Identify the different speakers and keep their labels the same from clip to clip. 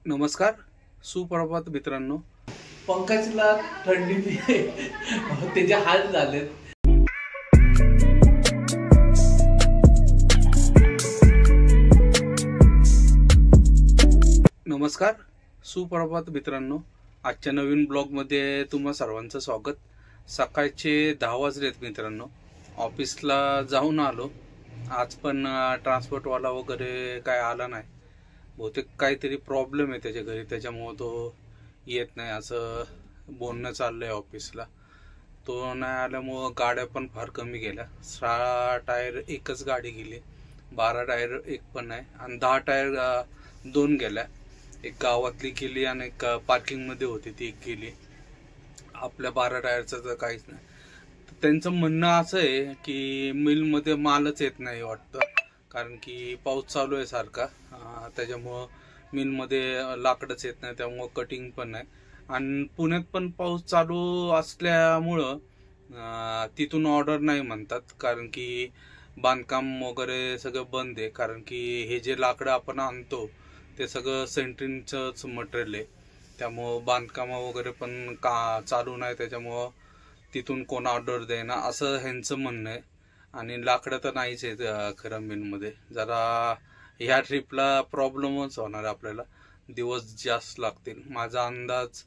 Speaker 1: नमस्कार, सुप्रभात मित्रांनो.
Speaker 2: पंकजला थंडीने त्याचे हाल झालेत.
Speaker 1: नमस्कार, सुप्रभात मित्रांनो. आजच्या नवीन ब्लॉगमध्ये तुम्हा सर्वांचं स्वागत. सकाळचे 10 वाजलेत मित्रांनो. ऑफिसला जाऊन आलो. आज पण ट्रान्सपोर्टवाला वगैरे काय आला नाही. बहुतेक काहीतरी प्रॉब्लेम आहे त्याच्या घरी, त्याच्यामुळं तो येत नाही असं बोलणं चाललंय ऑफिसला. तो नाही आल्यामुळं गाड्या पण फार कमी गेल्या. 6 टायर एकच गाडी गेली, 12 टायर एक पण नाही, आणि 10 टायर 2 गेल्या. एक गावातली गेली आणि एक पार्किंगमध्ये होती ती एक गेली. आपल्या 12 टायरचं तर काहीच नाही. त्यांचं म्हणणं असं आहे की मिलमध्ये मालच येत नाही वाटतं, कारण की पाऊस चालू आहे सारखा. त्याच्यामुळं मिलमध्ये लाकडच येत नाही, त्यामुळं कटिंग पण नाही. आणि पुण्यात पण पाऊस चालू असल्यामुळं तिथून ऑर्डर नाही म्हणतात, कारण की बांधकाम वगैरे सगळं बंद आहे. कारण की हे जे लाकडं आपण आणतो ते सगळं सेंट्रिंगचंच मटेरियल आहे, त्यामुळं बांधकाम वगैरे पण चालू नाही. त्याच्यामुळं तिथून कोण ऑर्डर देणार असं ह्यांचं म्हणणं आहे. आणि लाकडं तर नाहीच आहेत खरं मिलमध्ये. जरा ह्या ट्रिपला प्रॉब्लेमच होणार आपल्याला, दिवस जास्त लागतील. माझा अंदाज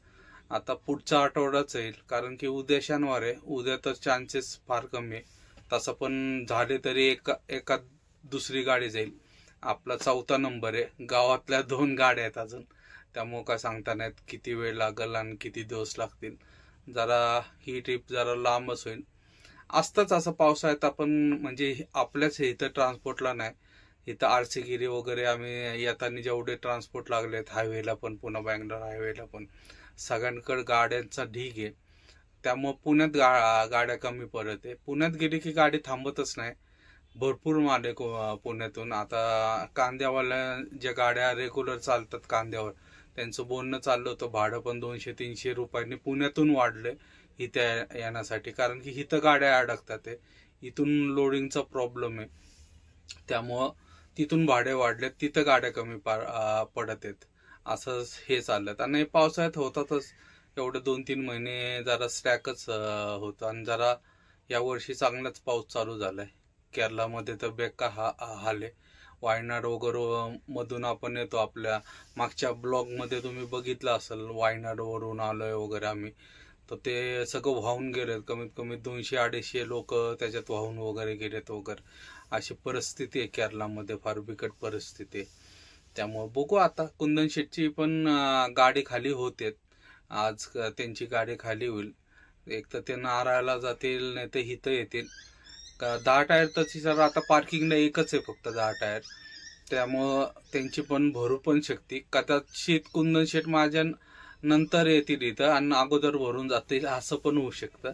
Speaker 1: आता पुढचा आठवडाच येईल, कारण की उद्या शनिवार आहे. उद्या तर चान्सेस फार कमी आहे. तसं पण झाले तरी एका दुसरी गाडी जाईल. आपला 4था नंबर आहे. गावातल्या 2 गाड्या आहेत अजून, त्यामुळं काय सांगता नाहीत किती वेळ लागेल आणि किती दिवस लागतील. जरा ही ट्रिप जरा लांबच होईल. असतंच असं पावसाळ्यात. आपण म्हणजे आपल्याच इथं ट्रान्सपोर्टला नाही, इथं आरसीगिरी वगैरे आम्ही येताना जेवढे ट्रान्सपोर्ट लागलेत, हायवेला पण, पुन्हा बँगलोर हायवेला पण, सगळ्यांकडे गाड्यांचा ढीग आहे. त्यामुळं पुण्यात गाड्या कमी पडत आहे. पुण्यात गेली की गाडी थांबतच नाही. भरपूर माल आहे पुण्यातून. आता कांद्यावाल्या ज्या गाड्या रेग्युलर चालतात कांद्यावर, त्यांचं बोलणं चाललं होतं भाडं पण 200-300 रुपयांनी पुण्यातून वाढलंय इथं येण्यासाठी, कारण की इथं गाड्या अडकतात. इथून लोडिंगचा प्रॉब्लेम आहे, त्यामुळं तिथून भाडे वाढलेत, तिथं गाड्या कमी पडत आहेत. असं हे चाललं. आणि पावसाळ्यात होतातच एवढे 2-3 महिने जरा स्टॅकच होतं. आणि जरा यावर्षी चांगलाच पाऊस चालू झालाय. केरळमध्ये तर बेकार हाल आहे. वायनाड वगैरे मधून आपण येतो. आपल्या मागच्या ब्लॉगमध्ये तुम्ही बघितलं असेल, वायनाडवरून आलोय वगैरे आम्ही, तर ते सगळं वाहून गेलेत. कमीत कमी 200-250 लोक त्याच्यात वाहून वगैरे गेलेत वगैरे. अशी परिस्थिती आहे केरळमध्ये, फार बिकट परिस्थिती आहे. त्यामुळे बघू आता. कुंदन शेटची पण गाडी खाली होते. आज त्यांची गाडी खाली होईल. एक तर ते नारायणला जातील, नाही तर इथं येतील. 10 टायर तशी जर आता पार्किंगला एकच आहे फक्त 10 टायर, त्यामुळं त्यांची पण भरू पण शकते. कदाचित कुंदन शेट माझ्या नंतर येतील इथं आणि अगोदर भरून जातील, असं पण होऊ शकतं.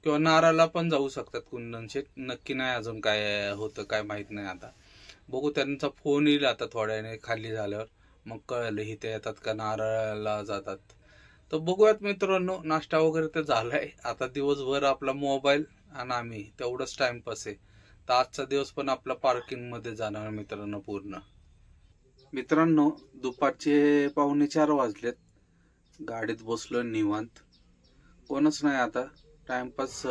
Speaker 1: किंवा नाराला पण जाऊ शकतात कुंदन शेट. नक्की नाही, अजून काय होतं काय माहित नाही. आता बघू, त्यांचा फोन येईल आता थोड्याने खाली झाल्यावर, मग कळलं इथे येतात का नाराला जातात. तर बघूयात मित्रांनो. नाश्ता वगैरे तर झालाय. आता दिवसभर आपला मोबाईल आणि आम्ही तेवढंच टाइमपास आहे. तर आजचा दिवस पण आपला पार्किंग मध्ये जाणार मित्रांनो पूर्ण. मित्रांनो, दुपारचे 3:45 वाजलेत. गाडीत बसलो निवांत, कोणच नाही. आता टाइमपास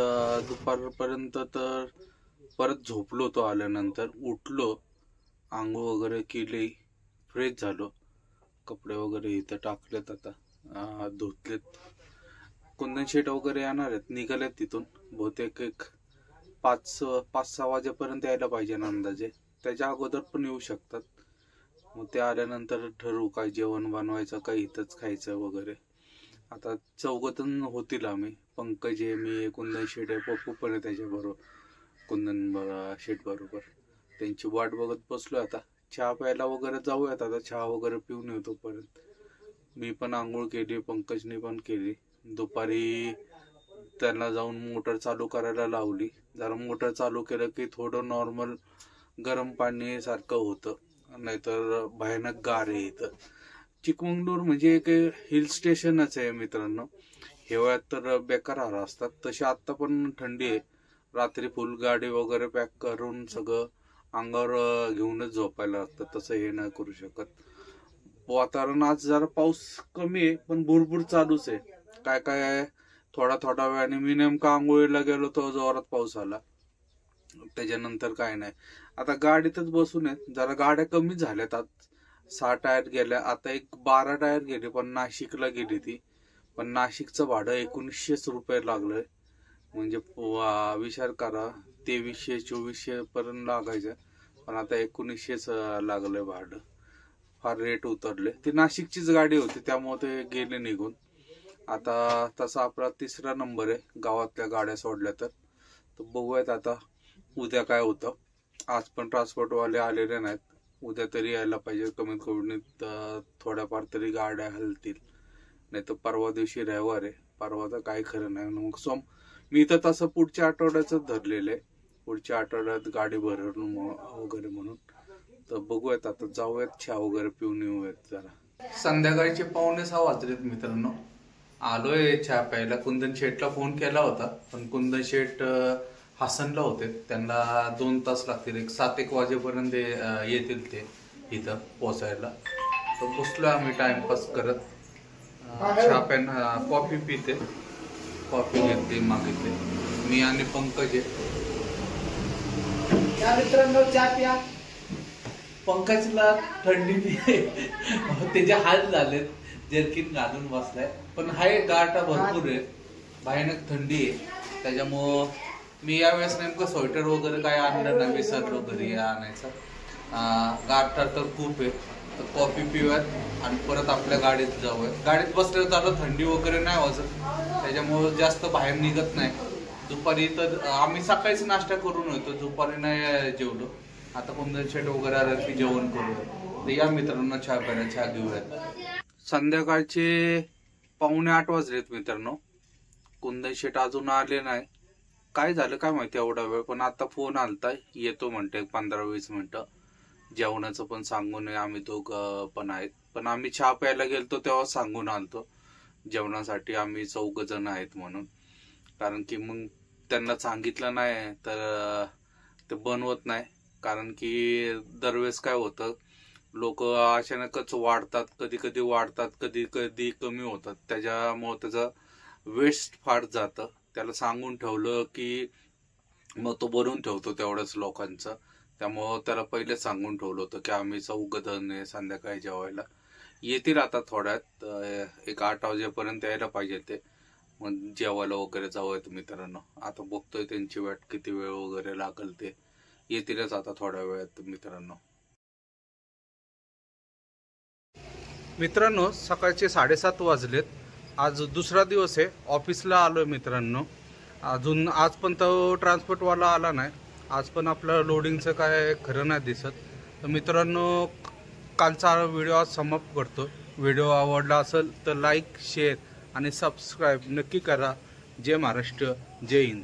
Speaker 1: दुपारपर्यंत. तर परत झोपलो होतो. आल्यानंतर उठलो, आंघोळ वगैरे केली, फ्रेश झालो, कपडे वगैरे इथं टाकलेत, आता धुतलेत. कुंदन शेट वगैरे येणार आहेत, निघालेत तिथून. बहुतेक एक 5-6 वाजेपर्यंत यायला पाहिजे ना अंदाजे. त्याच्या अगोदर पण येऊ शकतात. मग ते आल्यानंतर ठरवू काय जेवण बनवायचं, काय इथंच खायचं वगैरे. आता 4 होतील आम्ही. पंकज आहे, मी, कुंदन शेट आहे, पप्पू पण आहे त्याच्याबरोबर, कुंदन शेट बरोबर. त्यांची वाट बघत बसलोय. आता चहा प्यायला वगैरे जाऊयात. आता चहा वगैरे पिऊन येतो परत. मी पण आंघोळ केली, पंकजने पण केली. दुपारी त्यांना जाऊन मोटर चालू करायला लावली. जरा मोटर चालू केलं की थोडं नॉर्मल गरम पाणी सारखं होतं, नाहीतर भयानक गार आहे इथं. चिकमंगळूर म्हणजे एक हिल स्टेशनच आहे मित्रांनो. हिवाळ्यात तर बेकार हाल असतात. तशी आत्ता पण थंडी आहे. रात्री फुल गाडी वगैरे पॅक करून सगळं अंगावर घेऊनच झोपायला लागतं. तसं हे नाही करू शकत. वातावरण आज जरा पाऊस कमी आहे पण भुरभुर चालूच आहे. काय काय थोडा थोडा वेळाने मी नेमका आंघोळीला गेलो तो जोरात पाऊस आला. त्याच्यानंतर काय नाही. आता गाडीतच बसून आहे. जरा गाड्या कमी झाल्यात. आज 6 टायर गेल्या. आता एक 12 टायर गेले पण नाशिकला गेली ती. पण नाशिकचं भाडं 1900 रुपये लागलंय. म्हणजे विचार करा 2300-2400 पर्यंत लागायचं पण आता 1900च लागलंय भाडं. फार रेट उतरले. ती नाशिकचीच गाडी होती त्यामुळे ते गेले निघून. आता तसा आपला 3रा नंबर आहे गावातल्या गाड्या सोडल्या तर बघूयात आता उद्या काय होतं. आज पण ट्रान्सपोर्टवाले आलेले नाहीत. उद्या तरी यायला पाहिजे. कमीत कमी थोड्याफार तरी गाड्या हलतील. नाही तर परवा दिवशी रविवार आहे. परवा तर काही खरं नाही. मग मी तर तसं पुढच्या आठवड्याच धरलेलं आहे. पुढच्या आठवड्यात गाडी भरून वगैरे म्हणून तर बघूयात. आता जाऊयात चहा वगैरे पिऊन येऊयात. जरा संध्याकाळचे 5:45 वाजलेत मित्रांनो. आलोय चहा प्यायला. कुंदन शेठला फोन केला होता पण कुंदन शेठ हसनला होते. त्यांना 2 तास लागतील. 7-1 वाजेपर्यंत येतील ते इथं पोचायला. तर बसलो आम्ही टाइमपास करत. चहा प्यायला कॉफी पिते. कॉफी घेतली मागितली मी आणि पंकज.
Speaker 2: मित्रांनो चहा प्या. पंकजला थंडीने त्याचे हाल झालेत. जर्किन घालून बसलाय पण हाय गारठा भरपूर आहे. भयानक थंडी आहे. त्याच्यामुळं मी यावेळेस नेमकं स्वेटर वगैरे काय आणलं नाही. विसरलो घरी आणायचं. गारठा तर खूप आहे. तर कॉफी पिऊयात आणि परत आपल्या गाडीत जाऊयात. गाडीत बसल्यावर झालं थंडी वगैरे नाही वाजत. त्याच्यामुळं जास्त बाहेर निघत नाही. दुपारी तर आम्ही सकाळीच नाश्ता करून येतो. दुपारी नाही जेवलो. आता कुंदन शेट वगैरे आलं की जेवण करूया. तर या मित्रांनो चहा प्यायला. चहा घेऊयात. संध्याकाळचे 7:45 वाजलेत मित्रांनो. कुंदन शेट अजून आले नाही. काय झालं काय माहिती एवढा वेळ. पण आता फोन आलता येतो म्हणते 15-20 मिनिटं. जेवणाचं पण सांगून आम्ही दोघं पण आहेत. पण आम्ही चहा प्यायला गेलतो तेव्हा सांगून आलतो जेवणासाठी आम्ही 4 जण आहेत म्हणून. कारण की मग त्यांना सांगितलं नाही तर ते बनवत नाही. कारण की दरवेळेस काय होतं लोक अचानकच वाढतात. कधी कधी वाढतात कधी कधी कमी होतात. त्याच्यामुळे त्याचं वेस्ट फार जातं. त्याला सांगून ठेवलं की मग तो बनवून ठेवतो तेवढ्याच लोकांचं. त्यामुळं त्याला पहिले सांगून ठेवलं होतं की आम्ही 4 जण संध्याकाळी जेवायला. येतील आता थोड्यात. एक 8 वाजेपर्यंत यायला पाहिजे ते. मग जेवायला वगैरे जाऊयात मित्रांनो. आता बघतोय त्यांची वाट किती वेळ वगैरे लागल ते. येतीलच आता थोड्या वेळात मित्रांनो. मित्रांनो सकाळचे 7:30 वाजलेत. आज दुसरा दिवस आहे. ऑफिसला आलोय मित्रांनो. अजून आज पण तो ट्रान्सपोर्टवाला आला नाही. आज पण आपलं लोडिंगचं काय खरं नाही दिसत. तर मित्रांनो कालचा व्हिडिओ आज समाप्त करतो. व्हिडिओ आवडला असेल तर लाईक शेअर आणि सबस्क्राईब नक्की करा. जय महाराष्ट्र. जय हिंद.